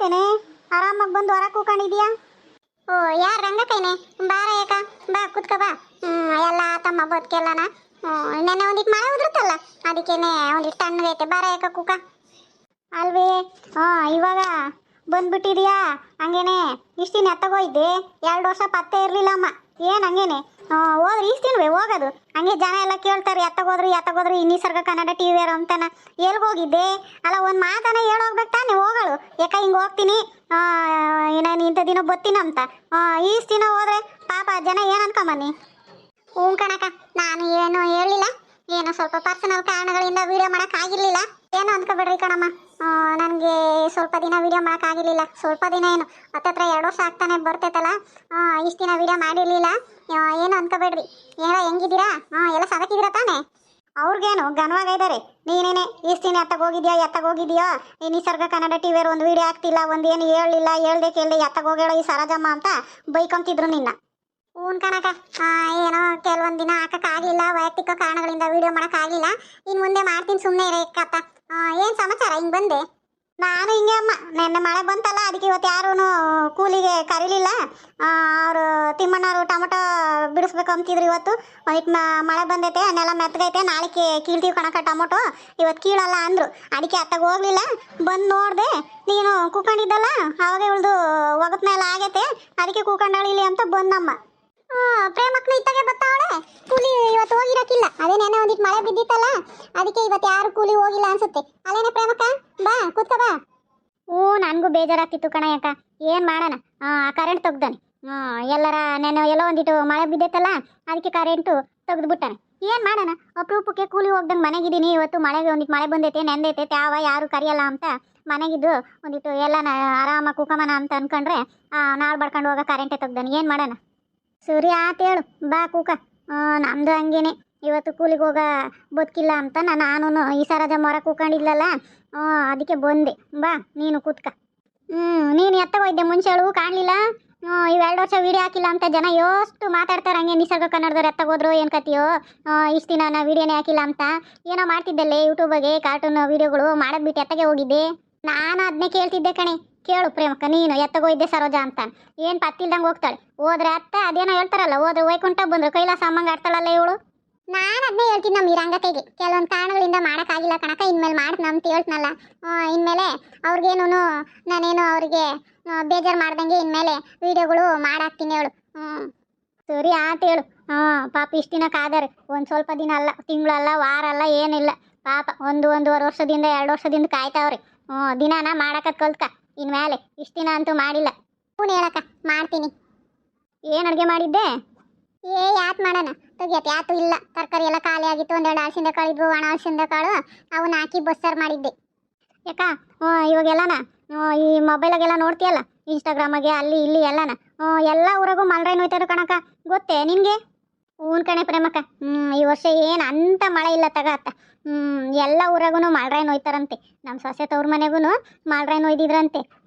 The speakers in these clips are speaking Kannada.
ಕೈನೆ ಆರಾಮಾಗಿ ಬಂದು ಹೊರ ಕೂಕೊಂಡಿದ್ಯಾ? ಓ ಯಾರು ರಂಗ ಕೈನೆ? ಬಾರ ಯಾಕ ಬಾ ಕುತ್ಕ ಬಾ. ಎಲ್ಲ ತಮ್ಮ ಬದುಕೆಲ್ಲನ ನೆನ್ನೆ ಒಂದಿಟ್ಟು ಮಳೆ ಉದುರುತ್ತಲ್ಲ ಅದಕ್ಕೇನೆ ಒಂದಿಟ್ಟು ತಣ್ಣಗೈತೆ. ಬಾರ ಯಾಕ ಕೂಕ ಅಲ್ವೇ? ಇವಾಗ ಬಂದ್ಬಿಟ್ಟಿದ್ಯಾ? ಹಂಗೇನೆ ಇಷ್ಟಿನ ಎತ್ತಗೋಯ್ದೆ 2 ವರ್ಷ ಪತ್ತೆ ಇರಲಿಲ್ಲ ಅಮ್ಮ. ಏನು ಹಂಗೇನೆ ಹೋದ್ರೆ ಇಷ್ಟಿನ್ವೇ ಹೋಗೋದು? ಹಂಗೆ ಜನ ಎಲ್ಲ ಕೇಳ್ತಾರೆ ಎತ್ತಗೋದ್ರಿ ಈ ನಿಸರ್ಗ ಕನ್ನಡ ಟಿ.ವಿ ಅಂತಾನ. ಎಲ್ಗೋಗಿದ್ದೆ? ಅಲ್ಲ ಒಂದು ಮಾತನ ಹೇಳೋಗ್ಬೇಕು ತಾನೆ ಹೋಗಳು. ಯಾಕ ಹಿಂಗೆ ಹೋಗ್ತೀನಿ ನಾನು ಇಂಥ ದಿನ ಬತ್ತೀನಿ ಅಂತ ಇಷ್ಟು ದಿನ ಹೋದ್ರೆ ಪಾಪ ಜನ ಏನು ಅನ್ಕೊಂಬನ್ನಿ. ಹ್ಞೂ ಕಣಕ, ನಾನು ಏನು ಹೇಳಿಲ್ಲ, ಏನೋ ಸ್ವಲ್ಪ ಪರ್ಸನಲ್ ಕಾರಣಗಳಿಂದ ವಿಡಿಯೋ ಮಾಡೋಕ್ಕಾಗಿರ್ಲಿಲ್ಲ. ಏನು ಅಂದ್ಕೊಬೇಡ್ರಿ ಕಣಮ್ಮ, ನನಗೆ ಸ್ವಲ್ಪ ದಿನ ವಿಡಿಯೋ ಮಾಡೋಕ್ಕಾಗಿರ್ಲಿಲ್ಲ. ಸ್ವಲ್ಪ ದಿನ ಏನು ಹತ್ತತ್ರ 2 ವರ್ಷ ಆಗ್ತಾನೆ ಬರ್ತೈತಲ್ಲ, ಇಷ್ಟು ದಿನ ವಿಡಿಯೋ ಮಾಡಿರಲಿಲ್ಲ. ಏನು ಅಂದ್ಕೊಬೇಡ್ರಿ. ಏನೋ ಹೆಂಗಿದ್ದೀರಾ? ಎಲ್ಲ ಸದಕಿದ್ದೀರಾ ತಾನೆ? ಅವ್ರಿಗೇನು ಘನವಾಗಿದ್ದಾರೆ. ನೀನೇನೆ ಇಷ್ಟು ದಿನ ಎತ್ತಗೋಗಿದ್ಯೋ ಈ ನಿಸರ್ಗ ಕನ್ನಡ ಟಿ.ವಿ ಒಂದು ವಿಡಿಯೋ ಆಗ್ತಿಲ್ಲ, ಒಂದು ಏನು ಹೇಳಲಿಲ್ಲ, ಹೇಳ್ದೆ ಕೇಳಿ ಎತ್ತಗೋಗೇಳೋ ಈ ಸರೋಜಮ್ಮ ಅಂತ ಬೈಕೊಂತಿದ್ರು ನಿನ್ನ. ಹ್ಞೂ ಕಣಕ, ಏನೋ ಕೆಲವೊಂದು ದಿನ ಹಾಕೋಕ್ಕಾಗಲಿಲ್ಲ, ವೈಯಕ್ತಿಕ ಕಾರಣಗಳಿಂದ ವಿಡಿಯೋ ಮಾಡೋಕ್ಕಾಗಲಿಲ್ಲ. ಇನ್ನು ಮುಂದೆ ಮಾಡ್ತೀನಿ, ಸುಮ್ಮನೆ ಇರಕ್ಕತ್ತ. ಏನು ಸಮಾಚಾರ ಹಿಂಗೆ ಬಂದೆ? ನಾನು ಹಿಂಗೆ ಅಮ್ಮ, ನೆನ್ನೆ ಮಳೆ ಬಂತಲ್ಲ ಅದಕ್ಕೆ ಇವತ್ತು ಯಾರೂ ಕೂಲಿಗೆ ಕರೀಲಿಲ್ಲ. ಅವರು ತಿಮ್ಮಣ್ಣವರು ಟೊಮೊಟೊ ಬಿಡಿಸ್ಬೇಕು ಅಂತಿದ್ರು. ಇವತ್ತು ಮಳೆ ಬಂದೈತೆ, ನೆಲ ಮೆತ್ತಗೈತೆ, ನಾಳೆ ಕೀಳ್ತೀವಿ ಕಣಕ ಟೊಮೊಟೊ, ಇವತ್ತು ಕೀಳಲ್ಲ ಅಂದರು. ಅದಕ್ಕೆ ಅತ್ತಾಗ ಹೋಗ್ಲಿಲ್ಲ. ಬಂದು ನೋಡಿದೆ ನೀನು ಕೂಕೊಂಡಿದ್ದಲ್ಲ, ಅವಾಗ ಇವಳ್ದು ಒಗತ್ ಮೇಲೆ ಆಗೈತೆ, ಅದಕ್ಕೆ ಕೂಕೊಂಡಳಿಲಿ ಅಂತ ಬಂದಮ್ಮ. ಪ್ರೇಮಕ್ಕನ ಇತ್ತಾಗೆ ಬರ್ತಾವಳೆ. ಕೂಲಿ ಇವತ್ತು ಹೋಗಿರಕ್ಕಿಲ್ಲ, ಅದೇ ನೆನ್ನೆ ಒಂದಿಟ್ಟು ಮಳೆ ಬಿದ್ದಿತ್ತಲ್ಲ ಅದಕ್ಕೆ ಇವತ್ತು ಯಾರು ಕೂಲಿ ಹೋಗಿಲ್ಲ ಅನ್ಸುತ್ತೆ. ಅಲ್ಲೇನೆ ಪ್ರೇಮಕ್ಕ, ಬಾ ಕೂತ್ಕ ಬಾ. ನನಗೂ ಬೇಜಾರಾಗ್ತಿತ್ತು ಕಣ. ಯಾಕ ಏನು ಮಾಡೋಣ, ಕರೆಂಟ್ ತೆಗ್ದಾನೆ. ಎಲ್ಲರ ನೆನ್ನೆ ಎಲ್ಲೋ ಒಂದಿಟ್ಟು ಮಳೆ ಬಿದ್ದೈತಲ್ಲ ಅದಕ್ಕೆ ಕರೆಂಟು ತೆಗೆದ್ಬಿಟ್ಟಾನೆ. ಏನು ಮಾಡೋಣ, ಅಪರೂಪಕ್ಕೆ ಕೂಲಿ ಹೋಗ್ದಂಗೆ ಮನೆಗಿದ್ದೀನಿ. ಇವತ್ತು ಮಳೆಗೆ ಒಂದಿಟ್ಟು ಮಳೆ ಬಂದೈತೆ, ನೆಂದೈತೆ, ಯಾರು ಕರಿಯಲ್ಲ ಅಂತ ಮನೆಗಿದ್ದು ಒಂದಿಟ್ಟು ಎಲ್ಲನ ಆರಾಮಾಗಿ ಕೂಕಮನ ಅಂತ ಅನ್ಕೊಂಡ್ರೆ ನಾಳೆ ಬಡ್ಕೊಂಡು ಹೋಗೋ ಕರೆಂಟೇ ತೆಗ್ದಾನೆ. ಏನು ಮಾಡೋಣ? ಸರಿ ಆತ ಹೇಳು, ಬಾ ಕೂಕ. ನಮ್ಮದು ಹಂಗೇನೆ, ಇವತ್ತು ಕೂಲಿಗೆ ಹೋಗ ಬದುಕಿಲ್ಲ ಅಂತ ನಾನು ಈ ಸರದ ಮೊರ ಕೂಕೊಂಡಿದ್ಲಲ್ಲ, ಅದಕ್ಕೆ ಬಂದೆ. ಬಾ ನೀನು ಕೂತ್ಕ. ನೀನು ಎತ್ತಗೋಯ್ದೆ ಮುಂಚೆ ಹೇಳು, ಕಾಣಲಿಲ್ಲ. ಇವು 2 ವರ್ಷ ವೀಡಿಯೋ ಹಾಕಿಲ್ಲ ಅಂತ ಜನ ಎಷ್ಟು ಮಾತಾಡ್ತಾರೆ. ಹಂಗೆ ನಿಸರ್ಗ ಕನ್ನಡದವ್ರು ಎತ್ತಗೋದ್ರು ಏನು ಕತಿಯೋ, ಇಷ್ಟು ದಿನ ನಾ ವೀಡಿಯೋನೇ ಹಾಕಿಲ್ಲ ಅಂತ ಏನೋ ಮಾಡ್ತಿದ್ದಲ್ಲೇ ಯೂಟ್ಯೂಬಗೆ ಕಾರ್ಟೂನ್ ವೀಡಿಯೋಗಳು ಮಾಡೋದು ಬಿಟ್ಟು ಎತ್ತಗೆ ಹೋಗಿದ್ದೆ. ನಾನು ಅದನ್ನೇ ಕೇಳ್ತಿದ್ದೆ ಕಣೆ. ಕೇಳು ಪ್ರೇಮಕ್ಕ, ನೀನು ಎತ್ತಗೋಯ್ದೆ ಸರೋಜಾ ಅಂತ ಏನು ಪತ್ತಿಲ್ದಂಗೆ ಹೋಗ್ತಾಳೆ. ಹೋದ್ರೆ ಅತ್ತ ಅದೇನೋ ಹೇಳ್ತಾರಲ್ಲ, ಹೋದ್ರೆ ವೈಕುಂಠ ಬಂದ್ರು ಕೈಲಾಸ ಅಮ್ಮಂಗೆ ಆಡ್ತಾಳಲ್ಲ ಇವಳು. ನಾನು ಅದನ್ನೇ ಹೇಳ್ತೀನಿ ನಮ್ಮ ಈ ರಂಗತೆಗೆ, ಕೆಲವೊಂದು ಕಾರಣಗಳಿಂದ ಮಾಡೋಕ್ಕಾಗಿಲ್ಲ ಕಣಕ, ಇನ್ಮೇಲೆ ಮಾಡ್ತೀನಿ ಅಂತ ಹೇಳ್ತನಲ್ಲ. ಇನ್ಮೇಲೆ ಅವ್ರಿಗೇನು ನಾನೇನು ಅವ್ರಿಗೆ ಬೇಜಾರು ಮಾಡ್ದಂಗೆ ಇನ್ಮೇಲೆ ವೀಡಿಯೋಗಳು ಮಾಡಾಕ್ತೀನಿ ಹೇಳು. ಸರಿ ಆತ ಹೇಳು. ಪಾಪ ಇಷ್ಟು ದಿನ ಕಾದಾರೆ, ಒಂದು ಸ್ವಲ್ಪ ದಿನ ಅಲ್ಲ, ತಿಂಗಳಲ್ಲ, ವಾರ ಅಲ್ಲ, ಏನಿಲ್ಲ ಪಾಪ. 1-1.5 ವರ್ಷದಿಂದ 2 ವರ್ಷದಿಂದ ಕಾಯ್ತಾವ್ರಿ. ದಿನಾನ ಮಾಡಾಕತ್ ಕಲ್ತ್ಕ ಇನ್ಮೇಲೆ. ಇಷ್ಟು ದಿನ ಅಂತೂ ಮಾಡಿಲ್ಲ. ಹ್ಞೂ ಹೇಳಕ್ಕ, ಮಾಡ್ತೀನಿ. ಏನು ಅಡುಗೆ ಮಾಡಿದ್ದೆ? ಯಾತ್ ಮಾಡೋಣ ತೆಗಿಯತ್ತೆ, ಯಾತು ಇಲ್ಲ. ತರಕಾರಿ ಎಲ್ಲ ಖಾಲಿ ಆಗಿತ್ತು, 1-2 ಹಲಸಿಂದ ಕಾಳು ಇದ್ವು, ಒಣ ಹಲಸಿಂದ ಕಾಳು, ಅವನ್ನ ಹಾಕಿ ಬಸ್ಸಾರು ಮಾಡಿದ್ದೆ. ಯಾಕ ಇವಾಗೆಲ್ಲನ ಈ ಮೊಬೈಲಾಗೆಲ್ಲ ನೋಡ್ತೀಯಲ್ಲ, ಇನ್ಸ್ಟಾಗ್ರಾಮಾಗೆ ಅಲ್ಲಿ ಇಲ್ಲಿ ಎಲ್ಲನ ಎಲ್ಲ ಊರಾಗೂ ಮಲ್ರೈ ನೋಯ್ತಾರೆ ಕಣಕ, ಗೊತ್ತೇ ನಿನಗೆ? ಹ್ಞೂ ಕಣೆ ಪ್ರೇಮಕ್ಕ, ಈ ವರ್ಷ ಏನು ಅಂತ ಮಳೆ ಇಲ್ಲ ತಗತ್ತ. ಎಲ್ಲ ಊರಾಗೂ ಮಲ್ರೈ ನೋಯ್ತಾರಂತೆ. ನಮ್ಮ ಸೊಸೆ ತವ್ರ ಮನೆಗೂ ಮಲ್ರೈ ನೋಯ್ದಿದ್ರಂತೆ.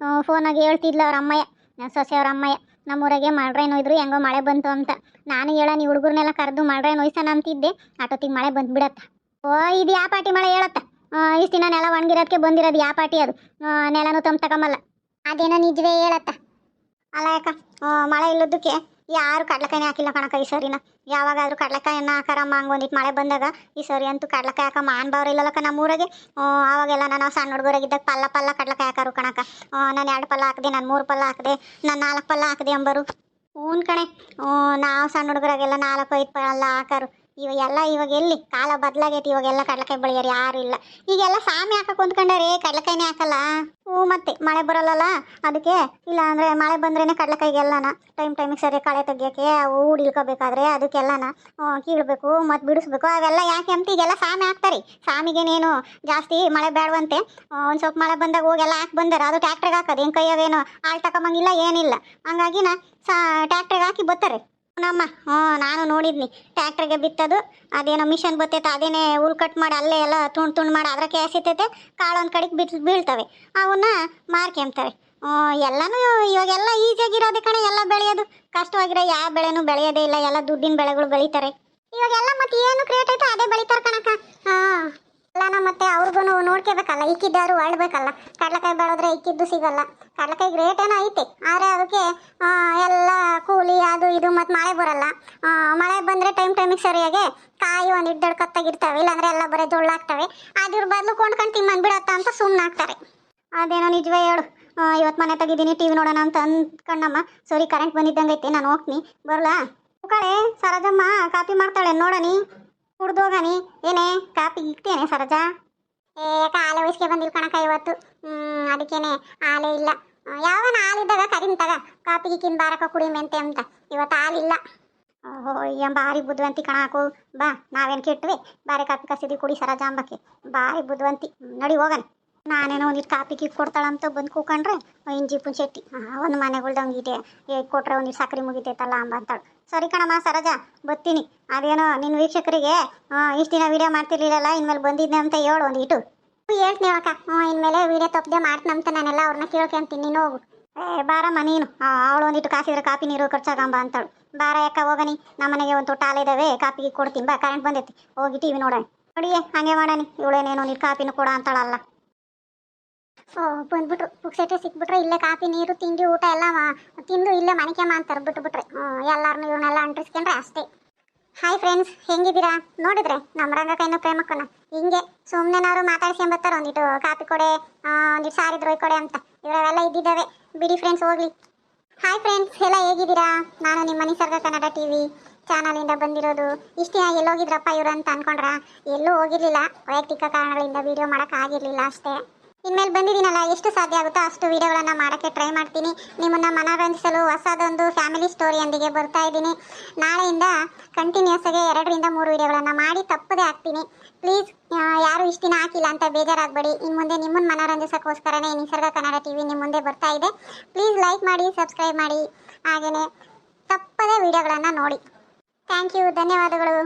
ಫೋನಾಗಿ ಹೇಳ್ತಿದ್ಲು ಅವ್ರ ಅಮ್ಮಯ್ಯ, ನನ್ನ ಸೊಸೆ ಅವ್ರ ಅಮ್ಮಯ್ಯ, ನಮ್ಮೂರಾಗೆ ಮಲ್ರೈ ನೋಯ್ದ್ರು, ಹೆಂಗೋ ಮಳೆ ಬಂತು ಅಂತ. ನಾನು ನೀವು ಹುಡುಗರ್ನೆಲ್ಲ ಕರೆದು ಮಲ್ರೈ ನೋಯ್ಸೋಣ ಅಂತಿದ್ದೆ, ಆಟೋತಿಗೆ ಮಳೆ ಬಂದುಬಿಡತ್ತ. ಇದು ಯಾವ ಪಾಟಿ ಮಳೆ ಹೇಳತ್ತ? ಇಷ್ಟು ದಿನ ನೆಲ ಒಣಗಿರೋದಕ್ಕೆ ಬಂದಿರೋದು ಯಾವ ಪಾಟಿ ಅದು? ನೆಲನೂ ತಗೊಂಬಲ್ಲ. ಅದೇನೋ ನಿಜವೇ ಹೇಳತ್ತ. ಅಲ್ಲ ಯಾಕ ಮಳೆ ಇಲ್ಲದಕ್ಕೆ ಯಾರು ಕಡ್ಲೆಕಾಯಿನೇ ಹಾಕಿಲ್ಲ ಕಣಕ ಈ ಸರಿನ. ಯಾವಾಗಾದ್ರೂ ಕಡ್ಲೆಕಾಯನ್ನ ಹಾಕಾರಮ್ಮ, ಹಂಗೆ ಒಂದಿಟ್ಟು ಮಳೆ ಬಂದಾಗ. ಈ ಸರಿ ಅಂತೂ ಕಡ್ಲೆಕಾಯಿ ಹಾಕ ಮಾನ್ಬಾವ್ರು ಇಲ್ಲಲ್ಲಕ್ಕ ನಮ್ಮೂರಾಗೆ. ಅವಾಗೆಲ್ಲ ನಾನು ಸಣ್ಣ ಹುಡುಗರಾಗಿದ್ದಾಗ ಪಲ್ಲ ಕಡ್ಲೆಕಾಯಿ ಹಾಕಾರು ಕಣಕ. ನಾನು 2 ಪಲ್ಲ ಹಾಕಿದೆ, ನಾನು 3 ಪಲ್ಲ ಹಾಕಿದೆ, ನಾನು 4 ಪಲ್ಲ ಹಾಕಿದೆ ಅಂಬರು. ಹ್ಞೂ ಕಣೆ, ನಾವು ಸಣ್ಣ ಹುಡುಗರಾಗೆಲ್ಲ 4-5 ಪಲ್ಲ ಹಾಕಾರು. ಇವಾಗ ಎಲ್ಲಿ ಕಾಲ ಬದಲಾಗೈತಿ, ಇವಾಗೆಲ್ಲ ಕಡ್ಲೆಕಾಯಿ ಬೆಳೆಯೋರು ಯಾರು ಇಲ್ಲ. ಈಗೆಲ್ಲ ಸಾಮಿ ಹಾಕಕ್ಕೆ ಹೊಂದ್ಕೊಂಡಾರೆ, ಕಡ್ಲೆಕಾಯಿನೇ ಹಾಕಲ್ಲ. ಮತ್ತೆ ಮಳೆ ಬರಲ್ಲಲ್ಲ ಅದಕ್ಕೆ. ಇಲ್ಲ ಅಂದರೆ ಮಳೆ ಬಂದ್ರೇ ಕಡ್ಲೆಕಾಯಿಗೆಲ್ಲನ ಟೈಮಿಗೆ ಸರಿ ಕಳೆ ತೆಗಿಯೋಕ್ಕೆ, ಅವು ಇಳ್ಕೋಬೇಕಾದ್ರೆ ಅದಕ್ಕೆಲ್ಲನ ಕೀಳಬೇಕು ಮತ್ತು ಬಿಡಿಸ್ಬೇಕು. ಅವೆಲ್ಲ ಯಾಕೆ ಅಂತ ಈಗೆಲ್ಲ ಸಾಮಿ ಹಾಕ್ತಾರೆ. ಸಾಮಿಗೇನೇನು ಜಾಸ್ತಿ ಮಳೆ ಬೇಡವಂತೆ, ಒಂದು ಸ್ವಲ್ಪ ಮಳೆ ಬಂದಾಗ ಹೋಗೆಲ್ಲ ಹಾಕಿ ಬಂದಾರೆ. ಅದು ಟ್ಯಾಕ್ಟ್ರಿಗೆ ಹಾಕೋದು, ಏನು ಕೈಯಾಗೇನು ಆಳು ತಗೊಂಬಂಗಿಲ್ಲ ಏನಿಲ್ಲ. ಹಂಗಾಗಿನ ಟ್ಯಾಕ್ಟ್ರಿಗೆ ಹಾಕಿ ಬರ್ತಾರೆ ನಮ್ಮ. ನಾನು ನೋಡಿದ್ನಿ ಟ್ಯಾಕ್ಟ್ರಿಗೆ ಬಿತ್ತದು. ಅದೇನೋ ಮಿಷನ್ ಬರ್ತೈತೆ, ಅದೇನೇ ಹುಲ್ ಕಟ್ ಮಾಡಿ ಅಲ್ಲೇ ಎಲ್ಲ ತುಂಡು ಮಾಡಿ ಅದ್ರ ಕ್ಯಾಸಿರ್ತೈತೆ, ಕಾಳು ಒಂದು ಕಡೆಗೆ ಬೀಳ್ತವೆ, ಅವನ್ನ ಮಾರ್ಕೊಂತಾರೆ. ಎಲ್ಲನೂ ಇವಾಗೆಲ್ಲ ಈಸಿಯಾಗಿರೋದೆ ಕಣೆ ಎಲ್ಲ ಬೆಳೆಯೋದು. ಕಷ್ಟವಾಗಿರೋ ಯಾವ ಬೆಳೆನೂ ಬೆಳೆಯೋದೇ ಇಲ್ಲ, ಎಲ್ಲ ದುಡ್ಡಿನ ಬೆಳೆಗಳು ಬೆಳೀತಾರೆ ಇವಾಗೆಲ್ಲ. ಮತ್ತೆ ಏನು ಕ್ರಿಯೇಟ್ ಐತೆ ಅದೇ ಬೆಳೀತಾರೆ ಕಣಕ. ಅಲ್ಲನ ಮತ್ತೆ ಅವ್ರಿಗೂ ನೋಡ್ಕೋಬೇಕಲ್ಲ, ಇಕ್ಕಿದ್ದಾರು ಅಳ್ಬೇಕಲ್ಲ. ಕಡ್ಲೆಕಾಯಿ ಬೆಳೆದ್ರೆ ಇಕ್ಕಿದ್ದು ಸಿಗಲ್ಲ. ಕಡ್ಲೆಕಾಯಿ ರೇಟ್ ಏನೋ ಐತೆ, ಆದರೆ ಅದಕ್ಕೆ ಎಲ್ಲ ಕೂಲಿ ಅದು ಇದು ಮತ್ತು ಮಳೆ ಬರಲ್ಲ. ಮಳೆ ಬಂದರೆ ಟೈಮಿಗೆ ಸರಿಯಾಗಿ ಕಾಯಿ ಒಂದು ಇಡ್ದಡ್ ಕತ್ತಾಗಿರ್ತವೆ, ಇಲ್ಲಾಂದ್ರೆ ಎಲ್ಲ ಬರೀ ಜೊಳ್ಳಾಗ್ತವೆ. ಅದ್ರ ಬದಲು ಕೊಂಡ್ಕೊಂಡು ತಿಮ್ಮನ್ ಬಿಡತ್ತ ಅಂತ ಸುಮ್ಮನಾಗ್ತಾರೆ. ಅದೇನೋ ನಿಜವೇ ಹೇಳು. ಇವತ್ತು ಮನೆ ತೆಗಿದ್ದೀನಿ, ಟಿ ವಿ ನೋಡೋಣ ಅಂತ ಅಂದ್ಕಣ್ಣಮ್ಮ. ಸರಿ, ಕರೆಂಟ್ ಬಂದಿದ್ದಂಗೈತೆ, ನಾನು ಹೋಗ್ತೀನಿ, ಬರಲಾ? ಕಳೆ ಸರೋಜಮ್ಮ ಕಾಪಿ ಮಾಡ್ತಾಳೆ ನೋಡನಿ, ಕುಡ್ದೋಗನಿ. ಏನೇ ಕಾಪಿ ಇಕ್ತೇನೆ ಸರೋಜಾ? ಹಾಲೆ ವಯಸ್ಸಿಗೆ ಬಂದಿಲ್ಲ ಕಣಕ ಇವತ್ತು. ಅದಕ್ಕೇನೆ ಹಾಲೇ ಇಲ್ಲ. ಯಾವನ ಹಾಲಿದ್ದಾಗ ಕರಿನ್ ತಗ, ಕಾಪಿ ಗಿಕ್ಕಿನ ಬಾರಕ ಕುಡಿ ಮೆಂತೆ ಅಂತ. ಇವತ್ತು ಹಾಲಿಲ್ಲ. ಓಹೋ ಭಾರಿ ಬುದ್ಧಿವಂತಿ ಕಣಾಕು. ಬಾ, ನಾವೇನು ಕೆಟ್ಟವೆ, ಬಾರಿ ಕಾಪಿ ಕಸಿದಿ ಕುಡಿ ಸರೋಜಾ ಅಂಬಕ್ಕೆ. ಭಾರಿ ಬುದ್ಧಿವಂತಿ. ನಡಿ ಹೋಗಣ. ನಾನೇನೋ ಒಂದಿಟ್ಟು ಕಾಪಿ ಕಿಕ್ ಕೊಡ್ತಾಳಂತ ಬಂದು ಕೂಕೊಂಡ್ರೆ ಇಂಜಿ ಪುಂಚೆಟ್ಟಿ ಒಂದು ಮನೆಗಳ್ದಂಗೆ ಇದೆ ಕೊಟ್ರೆ ಒಂದಿಟ್ಟು ಸಕ್ಕರೆ ಮುಗಿತೈತಲ್ಲ ಅಂಬ ಅಂತಾಳು. ಸರಿ ಕಣಮ್ಮ ಸರೋಜಾ, ಬರ್ತೀನಿ. ಅದೇನೋ ನಿನ್ನ ವೀಕ್ಷಕರಿಗೆ ಇಷ್ಟು ದಿನ ವೀಡಿಯೋ ಮಾಡ್ತಿರ್ಲಿಲ್ಲಲ್ಲ, ಇನ್ಮೇಲೆ ಬಂದಿದ್ದೆ ಅಂತ ಹೇಳು ಒಂದಿಟ್ಟು. ಹೇಳ್ತೀನಿ ಅಕ್ಕ. ಇನ್ಮೇಲೆ ವೀಡಿಯೋ ತಪ್ಪದೆ ಮಾಡ್ತೀನಂತ ನಾನೆಲ್ಲ ಅವ್ರನ್ನ ಕೇಳ್ಕೊಂತೀನಿ. ನೀನು ಹೋಗು. ಬಾರಮ್ಮ ನೀನು. ಅವಳು ಒಂದಿಟ್ಟು ಕಾಸಿದ್ರೆ ಕಾಪಿ ನೀರು ಖರ್ಚಾಗಂಬ ಅಂತಾಳು. ಬಾರ ಯಾಕ ಹೋಗನಿ, ನಮ್ಮನೆಗೆ ಒಂದು ತೊಟ್ಟ ಹಾಲು ಇದ್ದಾವೆ, ಕಾಪಿಗೆ ಕೊಡ್ತೀನಿ. ಬಾ, ಕರೆಂಟ್ ಬಂದೈತಿ, ಹೋಗಿ ಟಿ ವಿ ನೋಡೋಣ. ನೋಡಿಯೇ ಹಂಗೆ ಮಾಡೋಣ. ಇವಳೇನೇನೋ ನೀರು ಕಾಪಿನೂ ಕೊಡ ಅಂತಾಳಲ್ಲ. ಬಂದ್ಬಿಟ್ರು, ಪುಕ್ಸೆಟ್ಟೆ ಸಿಕ್ಬಿಟ್ರೆ ಇಲ್ಲೇ ಕಾಫಿ ನೀರು ತಿಂಡಿ ಊಟ ಎಲ್ಲ ತಿಂದು ಇಲ್ಲೇ ಮನೆಕೆಮ್ಮ ಅಂತಾರೆ. ಬಿಟ್ಬಿಟ್ರೆ ಎಲ್ಲಾರನ್ನೂ ಇವ್ರನ್ನೆಲ್ಲ ಅಂಟಿಸ್ಕೊಂಡ್ರೆ ಅಷ್ಟೇ. ಹಾಯ್ ಫ್ರೆಂಡ್ಸ್, ಹೆಂಗಿದ್ದೀರಾ? ನೋಡಿದ್ರೆ ನಮ್ಮ ರಂಗಕೈನ ಪ್ರೇಮಕ್ಕನ ಹಿಂಗೆ ಸುಮ್ಮನೆನಾದ್ರು ಮಾತಾಡ್ಸ್ಕೊಂಬರ್ತಾರೆ, ಒಂದಿಟ್ಟು ಕಾಪಿ ಕೊಡೆ, ಒಂದಿಟ್ಟು ಸಾರಿದ್ರು ಕೊಡೆ ಅಂತ. ಇವರೆಲ್ಲ ಇದ್ದಿದ್ದಾವೆ ಬಿಡಿ ಫ್ರೆಂಡ್ಸ್, ಹೋಗ್ಲಿ. ಹಾಯ್ ಫ್ರೆಂಡ್ಸ್, ಎಲ್ಲ ಹೇಗಿದ್ದೀರಾ? ನಾನು ನಿಮ್ಮ ನಿಸರ್ಗ ಕನ್ನಡ ಟಿವಿ ಚಾನಲಿಂದ ಬಂದಿರೋದು. ಇಷ್ಟು ದಿನ ಎಲ್ಲೋಗಿದ್ರಪ್ಪ ಇವರು ಅಂತ ಅನ್ಕೊಂಡ್ರ? ಎಲ್ಲೂ ಹೋಗಿರ್ಲಿಲ್ಲ, ವೈಯಕ್ತಿಕ ಕಾರಣಗಳಿಂದ ವಿಡಿಯೋ ಮಾಡೋಕ್ಕಾಗಿರಲಿಲ್ಲ ಅಷ್ಟೇ. ಇನ್ಮೇಲೆ ಬಂದಿದ್ದೀನಲ್ಲ, ಎಷ್ಟು ಸಾಧ್ಯ ಆಗುತ್ತೋ ಅಷ್ಟು ವಿಡಿಯೋಗಳನ್ನು ಮಾಡೋಕ್ಕೆ ಟ್ರೈ ಮಾಡ್ತೀನಿ. ನಿಮ್ಮನ್ನು ಮನೋರಂಜಿಸಲು ಹೊಸದೊಂದು ಫ್ಯಾಮಿಲಿ ಸ್ಟೋರಿಯೊಂದಿಗೆ ಬರ್ತಾ ಇದ್ದೀನಿ. ನಾಳೆಯಿಂದ ಕಂಟಿನ್ಯೂಸ್ ಆಗಿ 2 ರಿಂದ 3 ವಿಡಿಯೋಗಳನ್ನು ಮಾಡಿ ತಪ್ಪದೇ ಹಾಕ್ತೀನಿ. ಪ್ಲೀಸ್ ಯಾರು ಇಷ್ಟು ದಿನ ಹಾಕಿಲ್ಲ ಅಂತ ಬೇಜಾರಾಗಬೇಡಿ. ಇನ್ನು ಮುಂದೆ ನಿಮ್ಮನ್ನು ಮನೋರಂಜಿಸೋಕ್ಕೋಸ್ಕರನೇ ನಿಸರ್ಗ ಕನ್ನಡ ಟಿವಿ ನಿಮ್ಮ ಮುಂದೆ ಬರ್ತಾ ಇದೆ. ಪ್ಲೀಸ್ ಲೈಕ್ ಮಾಡಿ, ಸಬ್ಸ್ಕ್ರೈಬ್ ಮಾಡಿ, ಹಾಗೆಯೇ ತಪ್ಪದೇ ವಿಡಿಯೋಗಳನ್ನು ನೋಡಿ. ಥ್ಯಾಂಕ್ ಯು, ಧನ್ಯವಾದಗಳು.